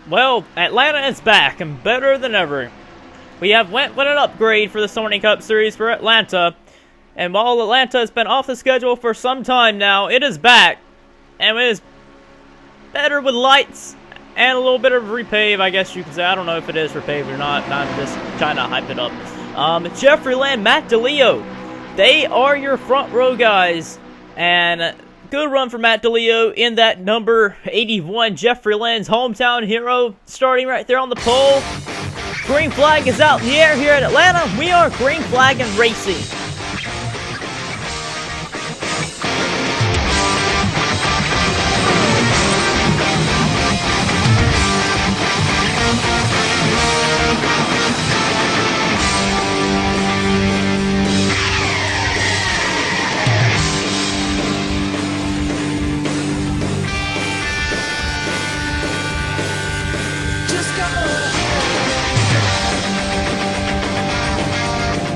Well, Atlanta is back and better than ever. We have went with an upgrade for the Sony Cup Series for Atlanta. And while Atlanta has been off the schedule for some time now, it is back. And it is better with lights and a little bit of repave, I guess you could say. I don't know if it is repave or not. I'm just trying to hype it up. Jeffrey Land, Matt DeLeo. They are your front row guys. And good run for Matt DeLeo in that number 81, Jeffrey Land's hometown hero, starting right there on the pole. Green flag is out in the air here at Atlanta. We are green flag and racing.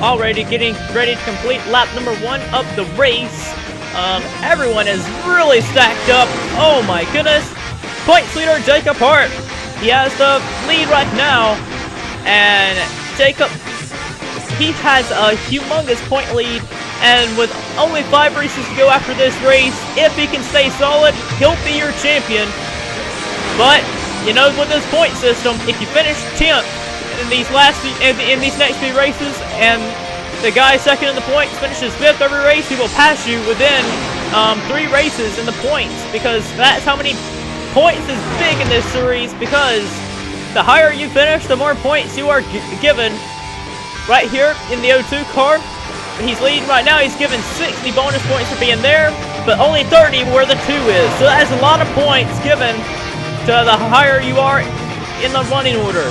Already getting ready to complete lap number 1 of the race. Everyone is really stacked up. Oh my goodness. Points leader Jacob Hart. He has the lead right now. And Jacob, he has a humongous point lead. And with only 5 races to go after this race, if he can stay solid, he'll be your champion. But, you know, with this point system, if you finish 10th, in these next few races, and the guy second in the points finishes 5th every race, he will pass you within 3 races in the points, because that's how many points is big in this series, because the higher you finish, the more points you are given. Right here in the O2 car, he's leading right now. He's given 60 bonus points for being there, but only 30 where the 2 is, so that is a lot of points given to the higher you are in the running order.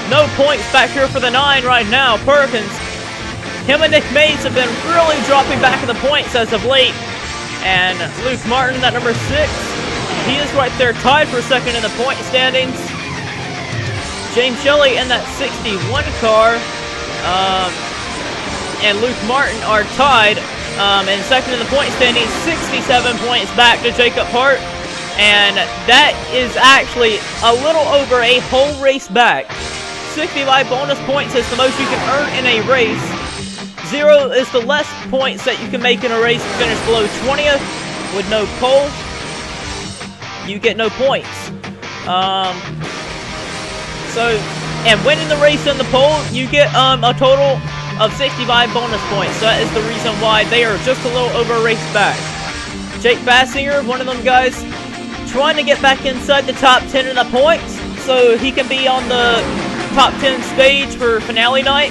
No points back here for the 9 right now. Perkins, him and Nick Mays have been really dropping back in the points as of late. And Luke Martin, that number 6, he is right there tied for second in the point standings. James Shelley in that 61 car and Luke Martin are tied in second in the point standings, 67 points back to Jacob Hart. And that is actually a little over a whole race back. 65 bonus points is the most you can earn in a race. 0 is the less points that you can make in a race. You finish below 20th with no pole, you get no points. And winning the race in the pole, you get a total of 65 bonus points. So that is the reason why they are just a little over a race back. Jake Bassinger, one of them guys, trying to get back inside the top 10 in the points, so he can be on the top 10 stage for finale night.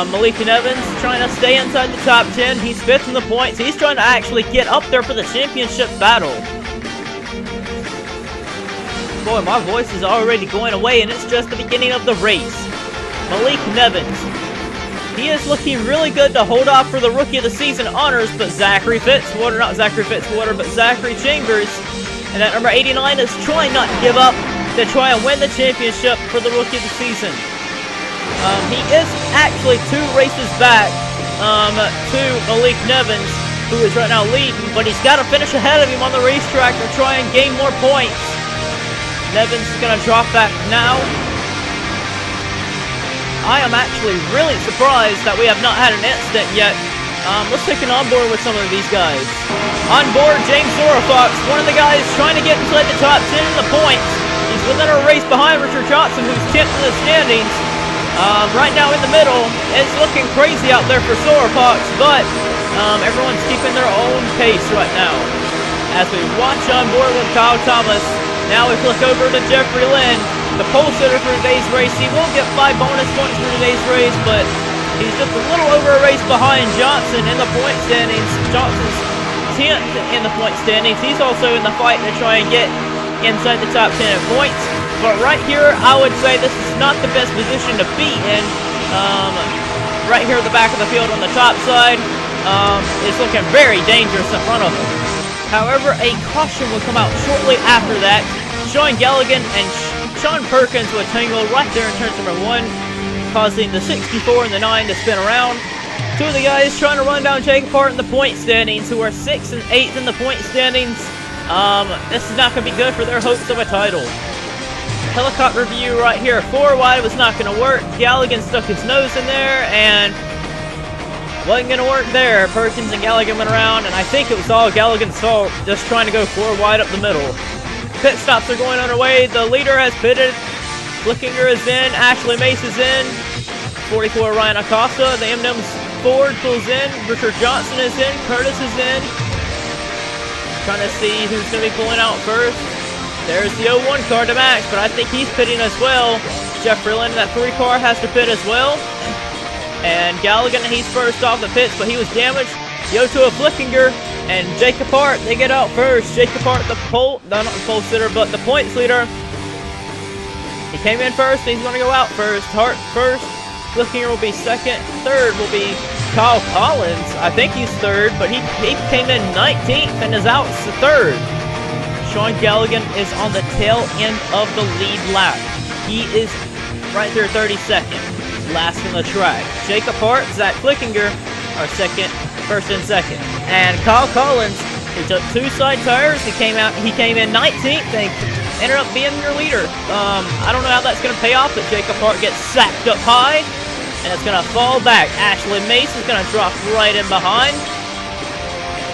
Malik Evans trying to stay inside the top 10. He's 5th in the points. He's trying to actually get up there for the championship battle. Boy, my voice is already going away, and it's just the beginning of the race. Malik Evans, he is looking really good to hold off for the Rookie of the Season honors, but Zachary Chambers, and that number 89 is trying not to give up to try and win the championship for the Rookie of the Season. He is actually 2 races back to Malik Evans, who is right now leading, but he's got to finish ahead of him on the racetrack to try and gain more points. Evans is going to drop back now. I am actually really surprised that we have not had an incident yet. Let's take an onboard with some of these guys. On board, James Zorofox, one of the guys trying to get inside the top 10 in the points. He's within a race behind Richard Johnson, who's 10th in the standings. Right now in the middle, it's looking crazy out there for Zorofox, but everyone's keeping their own pace right now. As we watch on board with Kyle Thomas, now we flick over to Jeffrey Lynn, the pole sitter for today's race. He will get 5 bonus points for today's race, but he's just a little over a race behind Johnson in the point standings. Johnson's 10th in the point standings. He's also in the fight to try and get inside the top 10 in points. But right here, I would say this is not the best position to be in. Right here at the back of the field on the top side, it's looking very dangerous in front of him. However, a caution will come out shortly after that. Sean Galligan and Sean Perkins will tangle right there in turn number 1, causing the 64 and the 9 to spin around. 2 of the guys trying to run down Jacob Hart in the point standings, who are 6th and 8th in the point standings. This is not going to be good for their hopes of a title. helicopter view right here. 4 wide was not going to work. Galligan stuck his nose in there and wasn't going to work there. Perkins and Galligan went around, and I think it was all Galligan's fault, just trying to go 4 wide up the middle. Pit stops are going underway. The leader has pitted. Flickinger is in. Ashley Mace is in. 44 Ryan Acosta. The M&M's Ford pulls in. Richard Johnson is in. Curtis is in. Trying to see who's going to be pulling out first. There's the 01 car to Max, but I think he's pitting as well. Jeff Freeland, that 3 car, has to pit as well. And Galligan, he's first off the pits, but he was damaged. The 02 of Flickinger and Jacob Hart, they get out first. Jacob Hart, the pole, no, not the pole sitter, but the points leader. He came in first, he's going to go out first. Hart first. Flickinger will be second. Third will be Kyle Collins. I think he's third, but he came in 19th and is out third. Sean Galligan is on the tail end of the lead lap. He is right there 32nd, last in the track. Jacob Hart, Zach Flickinger are first and second. And Kyle Collins, he took 2 side tires. He came in 19th and ended up being your leader. I don't know how that's going to pay off, but Jacob Hart gets sacked up high, and it's going to fall back. Ashley Mace is going to drop right in behind.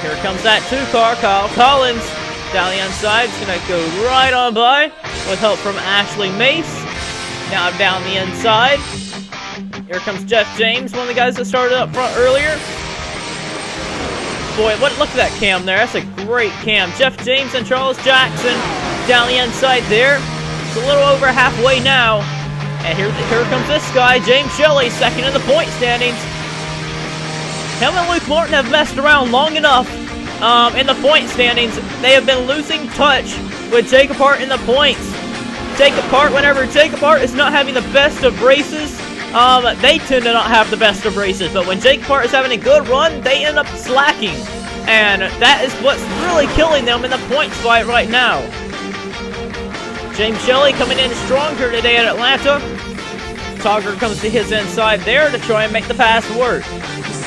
Here comes that 2 car, Kyle Collins. Down the inside, it's going to go right on by with help from Ashley Mace. Now down the inside. Here comes Jeff James, one of the guys that started up front earlier. Boy, look at that cam there. That's a great cam. Jeff James and Charles Jackson down the inside there. It's a little over halfway now. And here comes this guy, James Shelley, second in the point standings. Him and Luke Martin have messed around long enough. In the point standings, they have been losing touch with Jacob Hart in the points. Jacob Hart, whenever Jacob Hart is not having the best of races, they tend to not have the best of races. But when Jacob Hart is having a good run, they end up slacking. And that is what's really killing them in the points fight right now. James Shelley coming in stronger today at Atlanta. Togger comes to his inside there to try and make the pass work.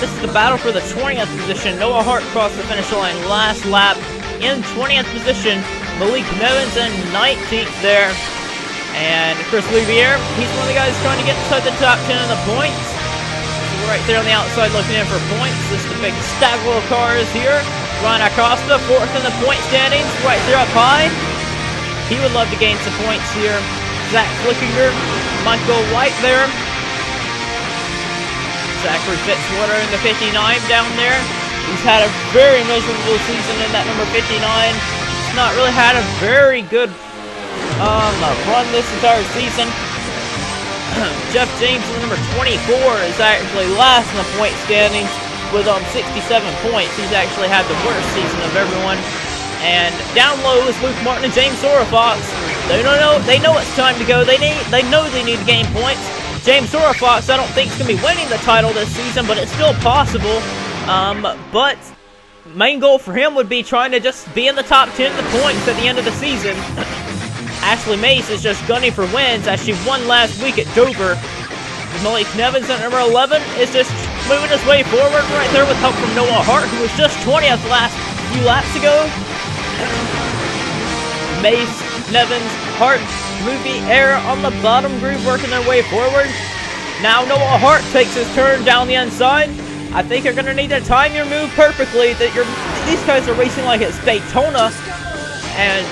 This is the battle for the 20th position. Noah Hart crossed the finish line last lap in 20th position. Malik Nevins in 19th there. And Chris Louvier, he's one of the guys trying to get inside the top 10 in the points. Right there on the outside looking in for points. This is the big stagger of cars here. Ryan Acosta, 4th in the point standings, right there up high. He would love to gain some points here. Zach Flickinger, Michael White there. Zachary Fitzwater in the 59 down there. He's had a very miserable season in that number 59. He's not really had a very good run this entire season. Jeff James in the number 24 is actually last in the point standings with 67 points. He's actually had the worst season of everyone. And down low is Luke Martin and James Orafox. They know it's time to go. They know they need to gain points. James Orafox, I don't think is going to be winning the title this season, but it's still possible. But main goal for him would be trying to just be in the top 10 of the points at the end of the season. Ashley Mace is just gunning for wins as she won last week at Dover. Malik Nevins at number 11 is just moving his way forward right there with help from Noah Hart, who was just 20th last few laps ago. Mace, Nevins, Hart, Louvier on the bottom groove working their way forward. Now Noah Hart takes his turn down the inside. I think you're going to need to time your move perfectly. These guys are racing like it's Daytona. And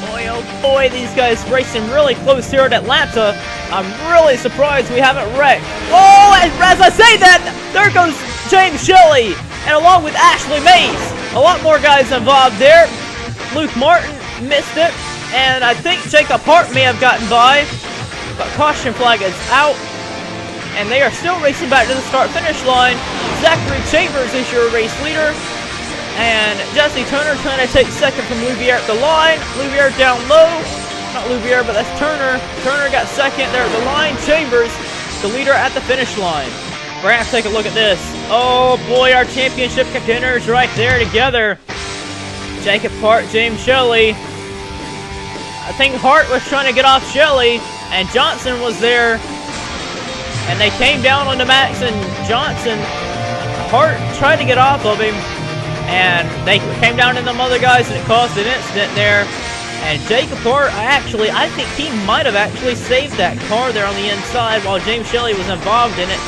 boy, oh boy, these guys racing really close here at Atlanta. I'm really surprised we haven't wrecked. Oh, and as I say that, there goes James Shelley. And along with Ashley Mace. A lot more guys involved there. Luke Martin missed it. And I think Jacob Hart may have gotten by, but caution flag is out, and they are still racing back to the start-finish line. Zachary Chambers is your race leader, and Jesse Turner trying to take second from Louvier at the line. Louvier down low, not Louvier, but that's Turner. Turner got second there at the line. Chambers, the leader at the finish line. We're going to have to take a look at this. Oh boy, our championship contenders right there together. Jacob Hart, James Shelley. I think Hart was trying to get off Shelley, and Johnson was there, and they came down onto Max and Johnson. Hart tried to get off of him, and they came down to them other guys, and it caused an incident there. And Jacob Hart, I think he might have actually saved that car there on the inside while James Shelley was involved in it.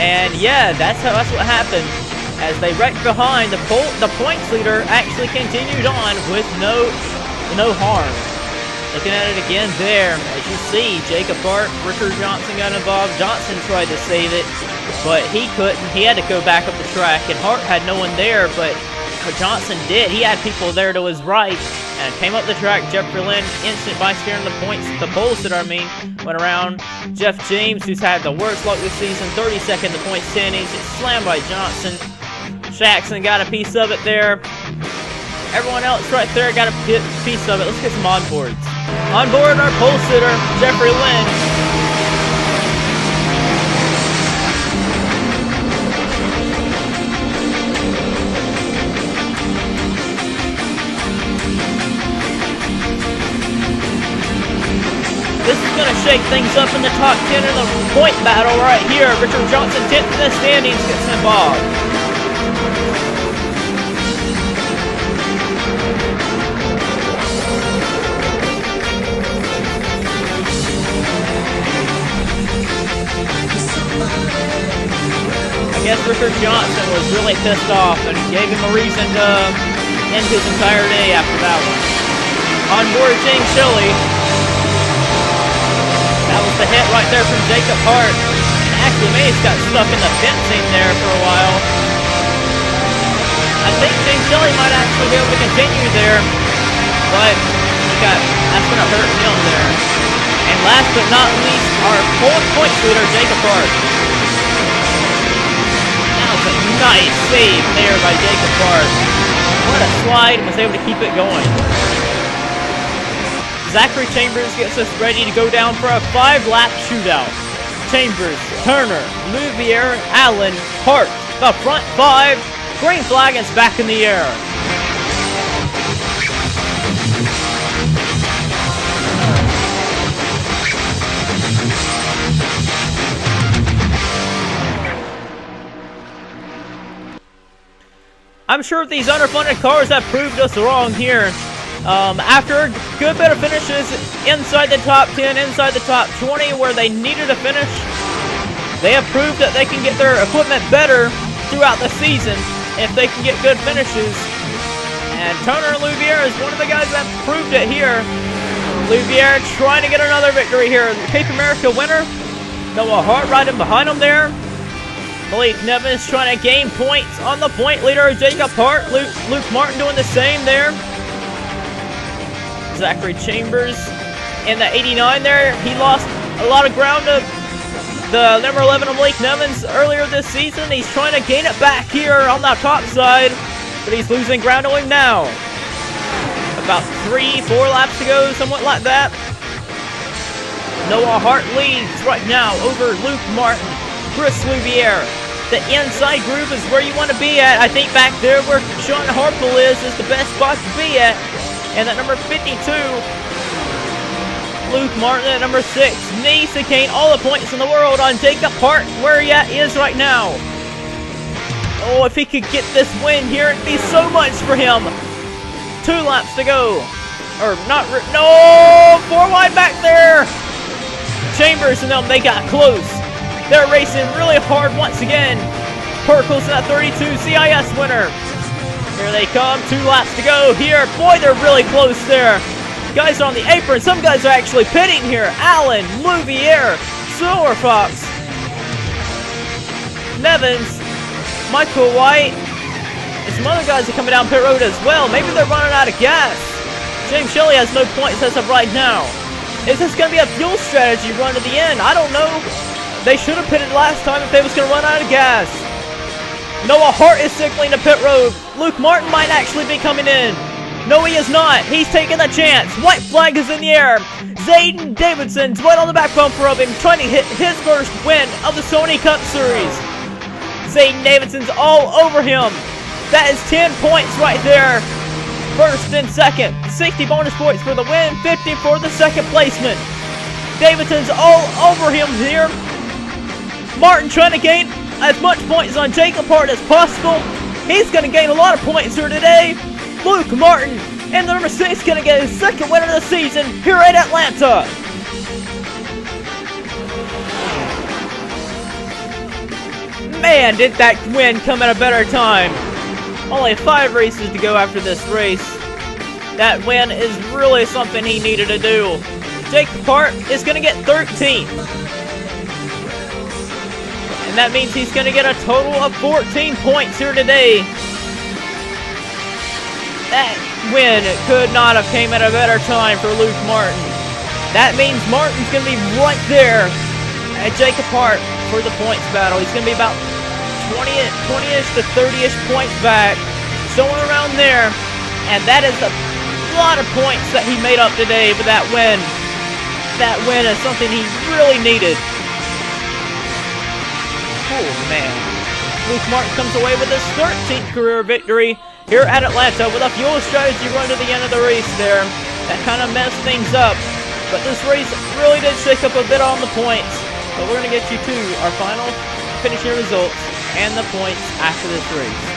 And yeah, that's what happened. As they wrecked behind, the points leader actually continued on with no harm. Looking at it again there, as you see, Jacob Hart, Richard Johnson got involved. Johnson tried to save it, but he couldn't. He had to go back up the track, and Hart had no one there, but Johnson did. He had people there to his right, and came up the track. Jeffrey Lynn, instant bystander in the pole sitter, went around. Jeff James, who's had the worst luck this season, 32nd to point standings, it's slammed by Johnson. Jackson got a piece of it there. Everyone else right there got a piece of it. Let's get some onboards. On board our pole sitter, Jeffrey Lynn. This is going to shake things up in the top 10 in the point battle right here. Richard Johnson 10th in the standings gets involved. I guess Richard Johnson was really pissed off and gave him a reason to end his entire day after that one. On board James Shelley. That was the hit right there from Jacob Hart. And actually, Mace got stuck in the fencing there for a while. I think James Shelley might actually be able to continue there, but that's going to hurt him there. And last but not least, our points leader, Jacob Hart. That was a nice save there by Jacob Hart. What a slide, and was able to keep it going. Zachary Chambers gets us ready to go down for a 5-lap shootout. Chambers, Turner, Louvier, Allen, Hart, the front 5. Green flag is back in the air. I'm sure these underfunded cars have proved us wrong here. After a good bit of finishes inside the top 10, inside the top 20 where they needed a finish, they have proved that they can get their equipment better throughout the season if they can get good finishes. And Turner Louvier is one of the guys that proved it here. Louvier trying to get another victory here. Cape America winner. Noah Hart riding behind him there. Malik Nevins trying to gain points on the point leader, Jacob Hart. Luke Martin doing the same there. Zachary Chambers in the 89 there. He lost a lot of ground to the number 11 of Malik Nevins earlier this season. He's trying to gain it back here on the top side, but he's losing ground to him now. About 3-4 laps to go, somewhat like that. Noah Hart leads right now over Luke Martin. Chris Louvier. The inside groove is where you want to be at. I think back there where Sean Harpel is the best spot to be at. And at number 52, Luke Martin at number 6. Needs to gain all the points in the world on Jacob Hart, where he is right now. Oh, if he could get this win here, it'd be so much for him. 2 laps to go. Or not, no! 4 wide back there! Chambers and them, they got close. They're racing really hard once again. Perkles in that 32 CIS winner. Here they come, 2 laps to go here. Boy, they're really close there. Guys are on the apron. Some guys are actually pitting here. Allen, Louvier, Silver Fox, Nevins, Michael White, and some other guys are coming down pit road as well. Maybe they're running out of gas. James Shelley has no points as of right now. Is this going to be a fuel strategy run to the end? I don't know. They should have pitted last time if they was going to run out of gas. Noah Hart is signaling to pit road. Luke Martin might actually be coming in. No, he is not. He's taking a chance. White flag is in the air. Zayden Davidson's right on the back bumper of him, trying to hit his first win of the Sony Cup Series. Zayden Davidson's all over him. That is 10 points right there. First and second. 60 bonus points for the win, 50 for the second placement. Davidson's all over him here. Martin trying to gain as much points on Jacob Hart as possible. He's going to gain a lot of points here today. Luke Martin And the number 6 gonna get his second win of the season here at Atlanta. Man, did that win come at a better time. Only 5 races to go after this race. That win is really something he needed to do. Jacob Hart is gonna get 13th. And that means he's gonna get a total of 14 points here today. That win could not have came at a better time for Luke Martin. That means Martin's going to be right there at Jacob Hart for the points battle. He's going to be about 20-ish to 30-ish points back, somewhere around there. And that is a lot of points that he made up today with that win. That win is something he really needed. Oh, man. Luke Martin comes away with his 13th career victory here at Atlanta with a fuel strategy run to the end of the race there. That kind of messed things up. But this race really did shake up a bit on the points. But we're going to get you to our final finishing results and the points after this race.